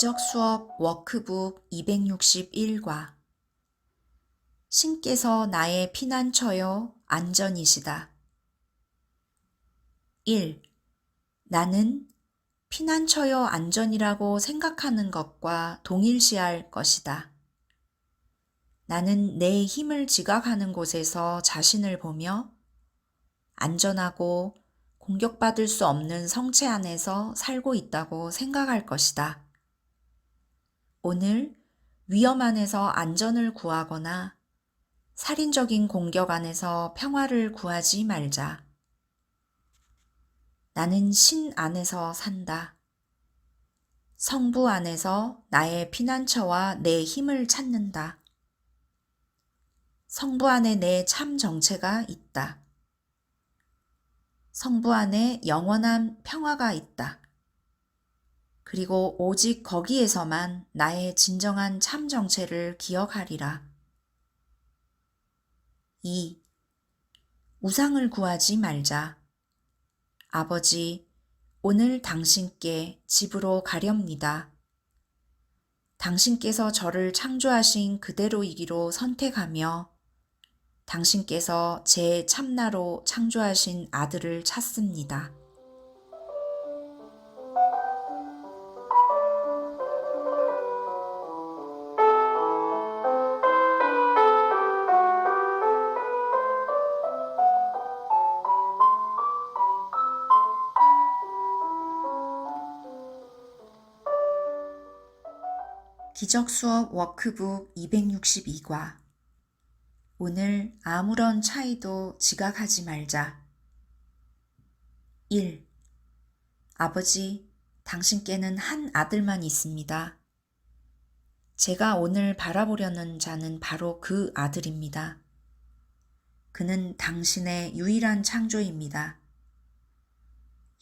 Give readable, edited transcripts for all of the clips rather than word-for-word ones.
기적수업 워크북 261과 신께서 나의 피난처요 안전이시다. 1. 나는 피난처요 안전이라고 생각하는 것과 동일시할 것이다. 나는 내 힘을 지각하는 곳에서 자신을 보며 안전하고 공격받을 수 없는 성체 안에서 살고 있다고 생각할 것이다. 오늘 위험 안에서 안전을 구하거나 살인적인 공격 안에서 평화를 구하지 말자. 나는 신 안에서 산다. 성부 안에서 나의 피난처와 내 힘을 찾는다. 성부 안에 내 참 정체가 있다. 성부 안에 영원한 평화가 있다. 그리고 오직 거기에서만 나의 진정한 참 정체를 기억하리라. 2. 우상을 구하지 말자. 아버지, 오늘 당신께 집으로 가렵니다. 당신께서 저를 창조하신 그대로이기로 선택하며 당신께서 제 참나로 창조하신 아들을 찾습니다. 기적수업 워크북 262과 오늘 아무런 차이도 지각하지 말자. 1. 아버지, 당신께는 한 아들만 있습니다. 제가 오늘 바라보려는 자는 바로 그 아들입니다. 그는 당신의 유일한 창조입니다.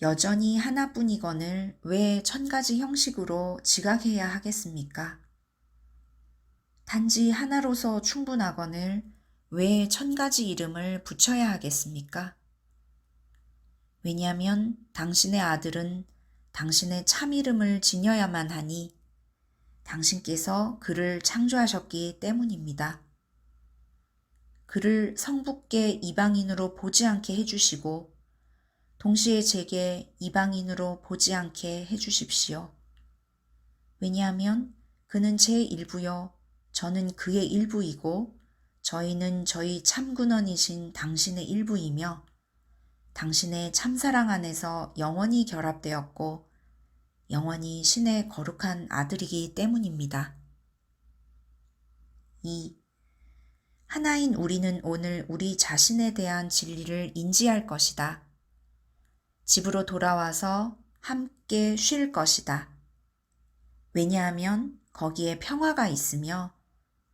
여전히 하나뿐이거늘 왜 1000가지 형식으로 지각해야 하겠습니까? 단지 하나로서 충분하거늘 왜 1000가지 이름을 붙여야 하겠습니까? 왜냐하면 당신의 아들은 당신의 참 이름을 지녀야만 하니 당신께서 그를 창조하셨기 때문입니다. 그를 성부께 이방인으로 보지 않게 해주시고 동시에 제게 이방인으로 보지 않게 해주십시오. 왜냐하면 그는 제 일부요, 저는 그의 일부이고 저희는 저희 참군원이신 당신의 일부이며 당신의 참사랑 안에서 영원히 결합되었고 영원히 신의 거룩한 아들이기 때문입니다. 2. 하나인 우리는 오늘 우리 자신에 대한 진리를 인지할 것이다. 집으로 돌아와서 함께 쉴 것이다. 왜냐하면 거기에 평화가 있으며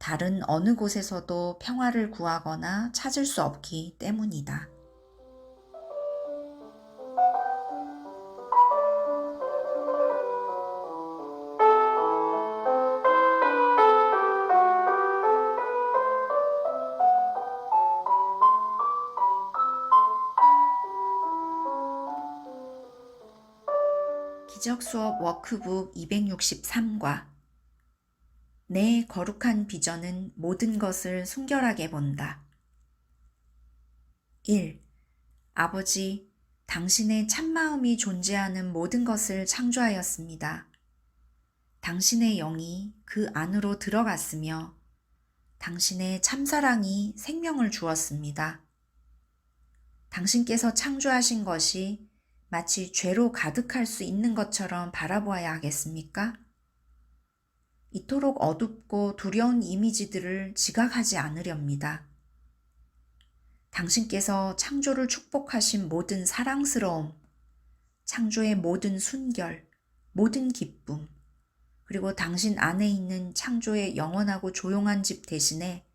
다른 어느 곳에서도 평화를 구하거나 찾을 수 없기 때문이다. 기적수업 워크북 263과 내 거룩한 비전은 모든 것을 순결하게 본다. 1. 아버지, 당신의 참마음이 존재하는 모든 것을 창조하였습니다. 당신의 영이 그 안으로 들어갔으며 당신의 참사랑이 생명을 주었습니다. 당신께서 창조하신 것이 마치 죄로 가득할 수 있는 것처럼 바라보아야 하겠습니까? 이토록 어둡고 두려운 이미지들을 지각하지 않으렵니다. 당신께서 창조를 축복하신 모든 사랑스러움, 창조의 모든 순결, 모든 기쁨, 그리고 당신 안에 있는 창조의 영원하고 조용한 집 대신에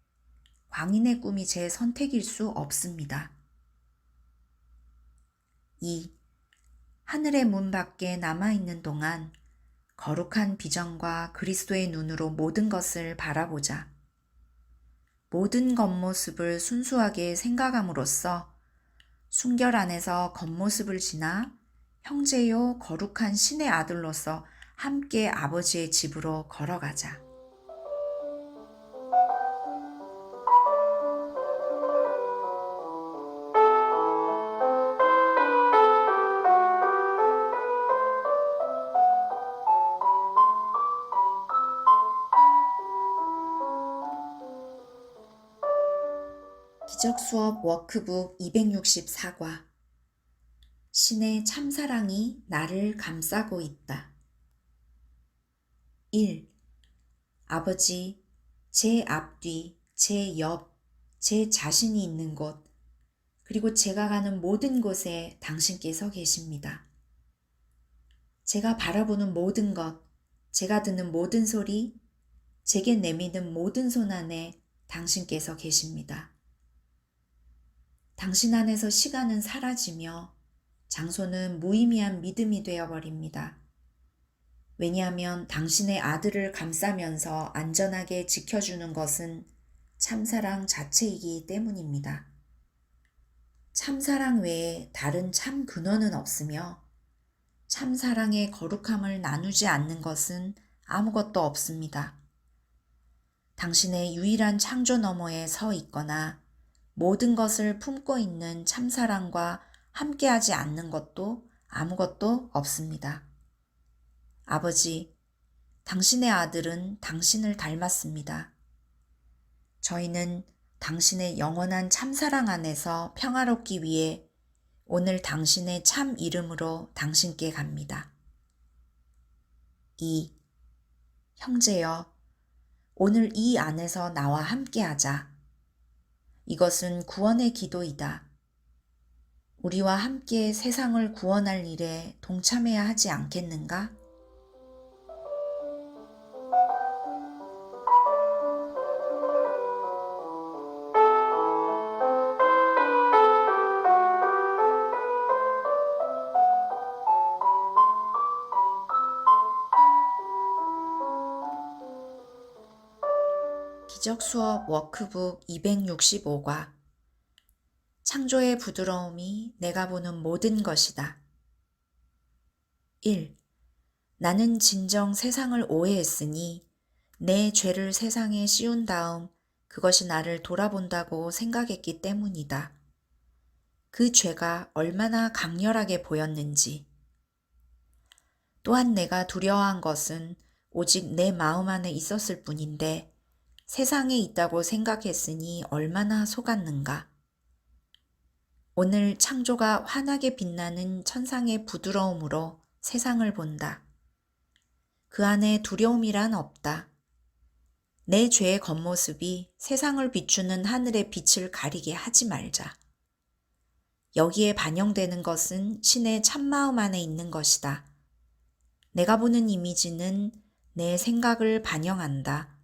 광인의 꿈이 제 선택일 수 없습니다. 2. 하늘의 문 밖에 남아있는 동안 거룩한 비전과 그리스도의 눈으로 모든 것을 바라보자. 모든 겉모습을 순수하게 생각함으로써 순결 안에서 겉모습을 지나 형제요 거룩한 신의 아들로서 함께 아버지의 집으로 걸어가자. 기적수업 워크북 264과 신의 참사랑이 나를 감싸고 있다. 1. 아버지, 제 앞뒤, 제 옆, 제 자신이 있는 곳, 그리고 제가 가는 모든 곳에 당신께서 계십니다. 제가 바라보는 모든 것, 제가 듣는 모든 소리, 제게 내미는 모든 손 안에 당신께서 계십니다. 당신 안에서 시간은 사라지며 장소는 무의미한 믿음이 되어버립니다. 왜냐하면 당신의 아들을 감싸면서 안전하게 지켜주는 것은 참사랑 자체이기 때문입니다. 참사랑 외에 다른 참 근원은 없으며 참사랑의 거룩함을 나누지 않는 것은 아무것도 없습니다. 당신의 유일한 창조 너머에 서 있거나 모든 것을 품고 있는 참사랑과 함께하지 않는 것도 아무것도 없습니다. 아버지, 당신의 아들은 당신을 닮았습니다. 저희는 당신의 영원한 참사랑 안에서 평화롭기 위해 오늘 당신의 참 이름으로 당신께 갑니다. 2. 형제여, 오늘 이 안에서 나와 함께하자. 이것은 구원의 기도이다. 우리와 함께 세상을 구원할 일에 동참해야 하지 않겠는가? 기적수업 워크북 265과 창조의 부드러움이 내가 보는 모든 것이다. 1. 나는 진정 세상을 오해했으니 내 죄를 세상에 씌운 다음 그것이 나를 돌아본다고 생각했기 때문이다. 그 죄가 얼마나 강렬하게 보였는지. 또한 내가 두려워한 것은 오직 내 마음 안에 있었을 뿐인데 세상에 있다고 생각했으니 얼마나 속았는가. 오늘 창조가 환하게 빛나는 천상의 부드러움으로 세상을 본다. 그 안에 두려움이란 없다. 내 죄의 겉모습이 세상을 비추는 하늘의 빛을 가리게 하지 말자. 여기에 반영되는 것은 신의 참마음 안에 있는 것이다. 내가 보는 이미지는 내 생각을 반영한다.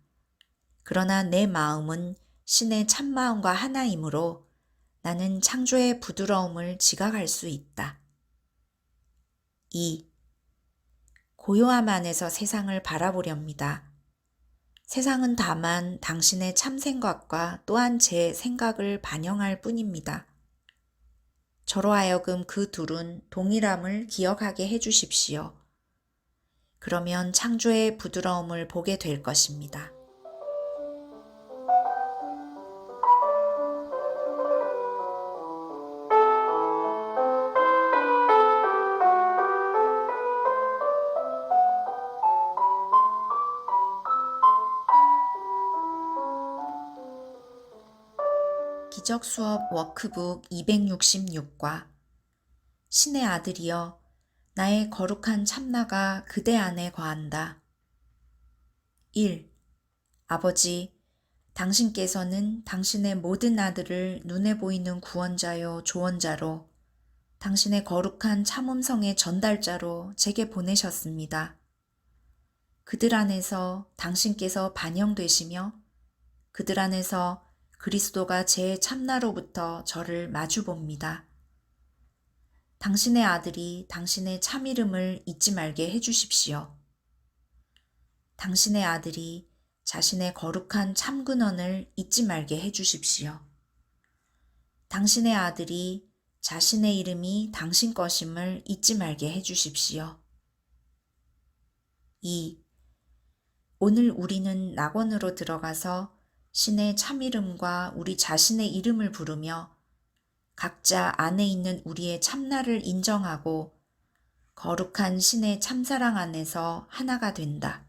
그러나 내 마음은 신의 참마음과 하나이므로 나는 창조의 부드러움을 지각할 수 있다. 2. 고요함 안에서 세상을 바라보렵니다. 세상은 다만 당신의 참생각과 또한 제 생각을 반영할 뿐입니다. 저로 하여금 그 둘은 동일함을 기억하게 해주십시오. 그러면 창조의 부드러움을 보게 될 것입니다. 기적수업 워크북 266과 신의 아들이여 나의 거룩한 참나가 그대 안에 거한다. 1. 아버지, 당신께서는 당신의 모든 아들을 눈에 보이는 구원자요 조언자로 당신의 거룩한 참음성의 전달자로 제게 보내셨습니다. 그들 안에서 당신께서 반영되시며 그들 안에서 그리스도가 제 참나로부터 저를 마주봅니다. 당신의 아들이 당신의 참 이름을 잊지 말게 해주십시오. 당신의 아들이 자신의 거룩한 참 근원을 잊지 말게 해주십시오. 당신의 아들이 자신의 이름이 당신 것임을 잊지 말게 해주십시오. 2. 오늘 우리는 낙원으로 들어가서 신의 참이름과 우리 자신의 이름을 부르며 각자 안에 있는 우리의 참나를 인정하고 거룩한 신의 참사랑 안에서 하나가 된다.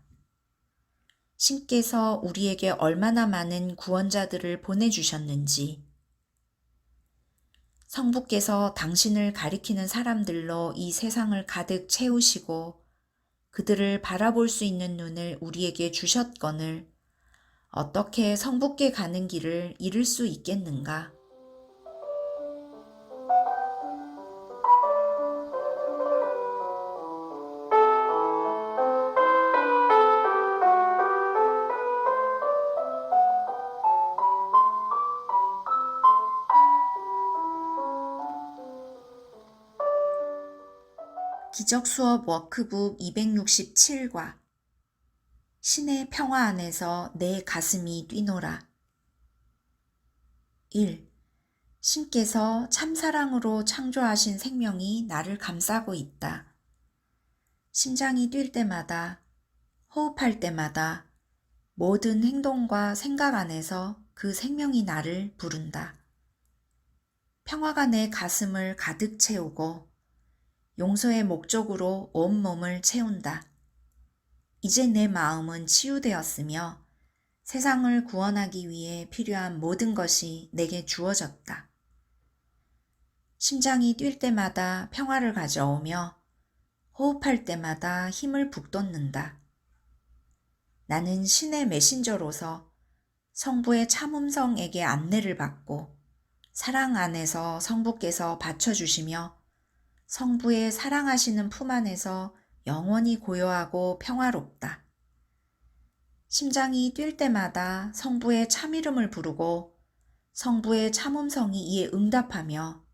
신께서 우리에게 얼마나 많은 구원자들을 보내주셨는지, 성부께서 당신을 가리키는 사람들로 이 세상을 가득 채우시고 그들을 바라볼 수 있는 눈을 우리에게 주셨거늘 어떻게 성부께 가는 길을 잃을 수 있겠는가? 기적수업 워크북 267과 신의 평화 안에서 내 가슴이 뛰노라. 1. 신께서 참사랑으로 창조하신 생명이 나를 감싸고 있다. 심장이 뛸 때마다, 호흡할 때마다 모든 행동과 생각 안에서 그 생명이 나를 부른다. 평화가 내 가슴을 가득 채우고 용서의 목적으로 온몸을 채운다. 이제 내 마음은 치유되었으며 세상을 구원하기 위해 필요한 모든 것이 내게 주어졌다. 심장이 뛸 때마다 평화를 가져오며 호흡할 때마다 힘을 북돋는다. 나는 신의 메신저로서 성부의 참음성에게 안내를 받고 사랑 안에서 성부께서 받쳐주시며 성부의 사랑하시는 품 안에서 영원히 고요하고 평화롭다. 심장이 뛸 때마다 성부의 참이름을 부르고 성부의 참음성이 이에 응답하며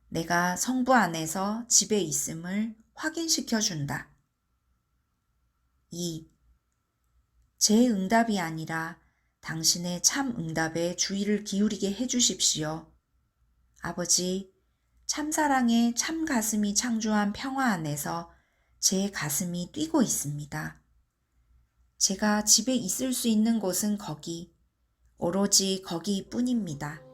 내가 성부 안에서 집에 있음을 확인시켜 준다. 2. 제 응답이 아니라 당신의 참 응답에 주의를 기울이게 해주십시오. 아버지, 참사랑의 참 가슴이 창조한 평화 안에서 제 가슴이 뛰고 있습니다. 제가 집에 있을 수 있는 곳은 거기, 오로지 거기뿐입니다.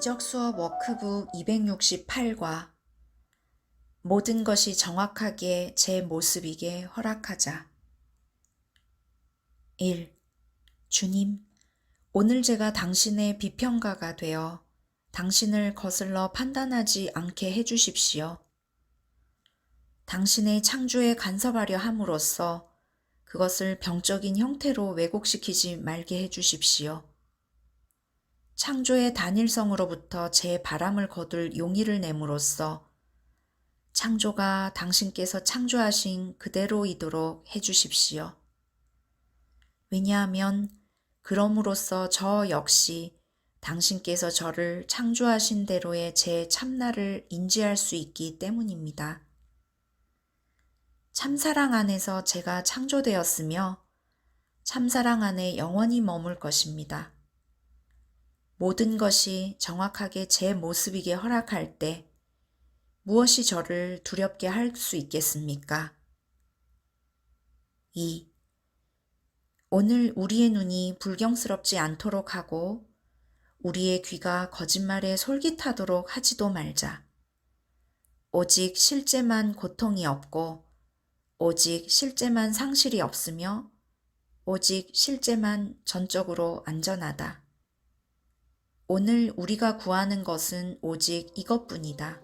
기적수업 워크북 268과 모든 것이 정확하게 제 모습이게 허락하자. 1. 주님, 오늘 제가 당신의 비평가가 되어 당신을 거슬러 판단하지 않게 해주십시오. 당신의 창조에 간섭하려 함으로써 그것을 병적인 형태로 왜곡시키지 말게 해주십시오. 창조의 단일성으로부터 제 바람을 거둘 용의를 내므로써 창조가 당신께서 창조하신 그대로이도록 해주십시오. 왜냐하면 그럼으로써 저 역시 당신께서 저를 창조하신 대로의 제 참나를 인지할 수 있기 때문입니다. 참사랑 안에서 제가 창조되었으며 참사랑 안에 영원히 머물 것입니다. 모든 것이 정확하게 제 모습이게 허락할 때 무엇이 저를 두렵게 할 수 있겠습니까? 2. 오늘 우리의 눈이 불경스럽지 않도록 하고 우리의 귀가 거짓말에 솔깃하도록 하지도 말자. 오직 실제만 고통이 없고 오직 실제만 상실이 없으며 오직 실제만 전적으로 안전하다. 오늘 우리가 구하는 것은 오직 이것뿐이다.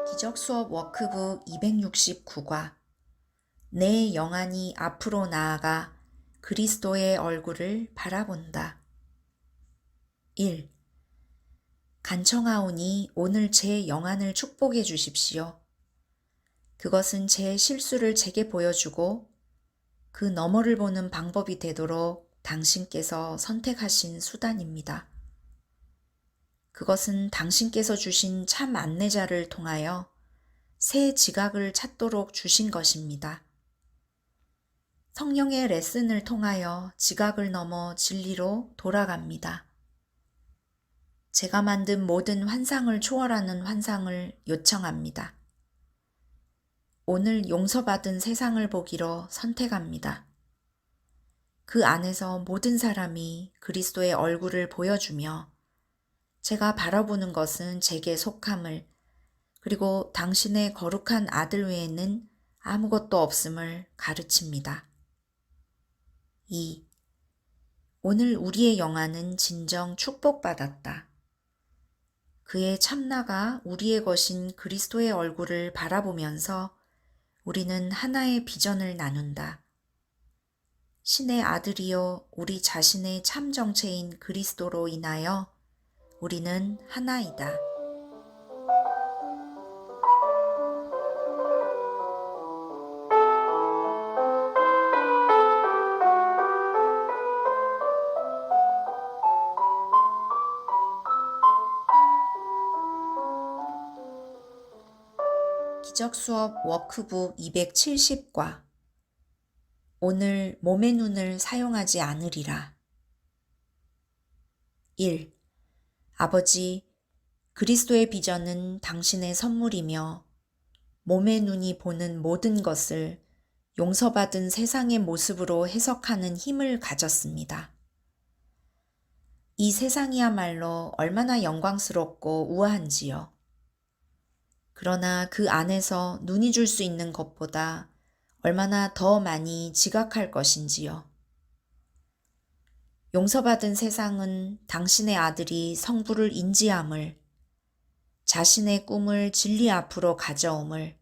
기적수업 워크북 269과 내 영안이 앞으로 나아가 그리스도의 얼굴을 바라본다. 1. 간청하오니 오늘 제 영안을 축복해 주십시오. 그것은 제 실수를 제게 보여주고 그 너머를 보는 방법이 되도록 당신께서 선택하신 수단입니다. 그것은 당신께서 주신 참 안내자를 통하여 새 지각을 찾도록 주신 것입니다. 성령의 레슨을 통하여 지각을 넘어 진리로 돌아갑니다. 제가 만든 모든 환상을 초월하는 환상을 요청합니다. 오늘 용서받은 세상을 보기로 선택합니다. 그 안에서 모든 사람이 그리스도의 얼굴을 보여주며 제가 바라보는 것은 제게 속함을 그리고 당신의 거룩한 아들 외에는 아무것도 없음을 가르칩니다. 2. 오늘 우리의 영안은 진정 축복받았다. 그의 참나가 우리의 것인 그리스도의 얼굴을 바라보면서 우리는 하나의 비전을 나눈다. 신의 아들이요 우리 자신의 참 정체인 그리스도로 인하여 우리는 하나이다. 기적수업 워크북 270과 오늘 몸의 눈을 사용하지 않으리라. 1. 아버지, 그리스도의 비전은 당신의 선물이며 몸의 눈이 보는 모든 것을 용서받은 세상의 모습으로 해석하는 힘을 가졌습니다. 이 세상이야말로 얼마나 영광스럽고 우아한지요. 그러나 그 안에서 눈이 줄 수 있는 것보다 얼마나 더 많이 지각할 것인지요. 용서받은 세상은 당신의 아들이 성부를 인지함을, 자신의 꿈을 진리 앞으로 가져옴을,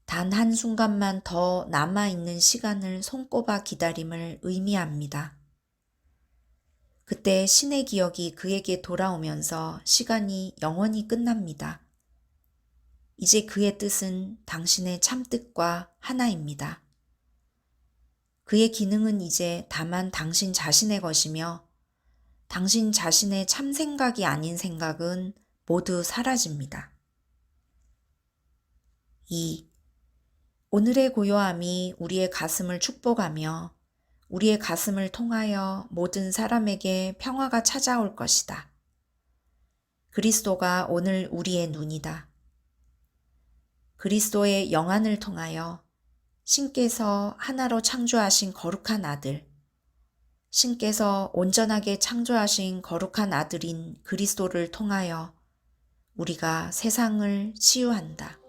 단 한순간만 더 남아있는 시간을 손꼽아 기다림을 의미합니다. 그때 신의 기억이 그에게 돌아오면서 시간이 영원히 끝납니다. 이제 그의 뜻은 당신의 참뜻과 하나입니다. 그의 기능은 이제 다만 당신 자신의 것이며 당신 자신의 참 생각이 아닌 생각은 모두 사라집니다. 2. 오늘의 고요함이 우리의 가슴을 축복하며 우리의 가슴을 통하여 모든 사람에게 평화가 찾아올 것이다. 그리스도가 오늘 우리의 눈이다. 그리스도의 영안을 통하여 신께서 하나로 창조하신 거룩한 아들, 신께서 온전하게 창조하신 거룩한 아들인 그리스도를 통하여 우리가 세상을 치유한다.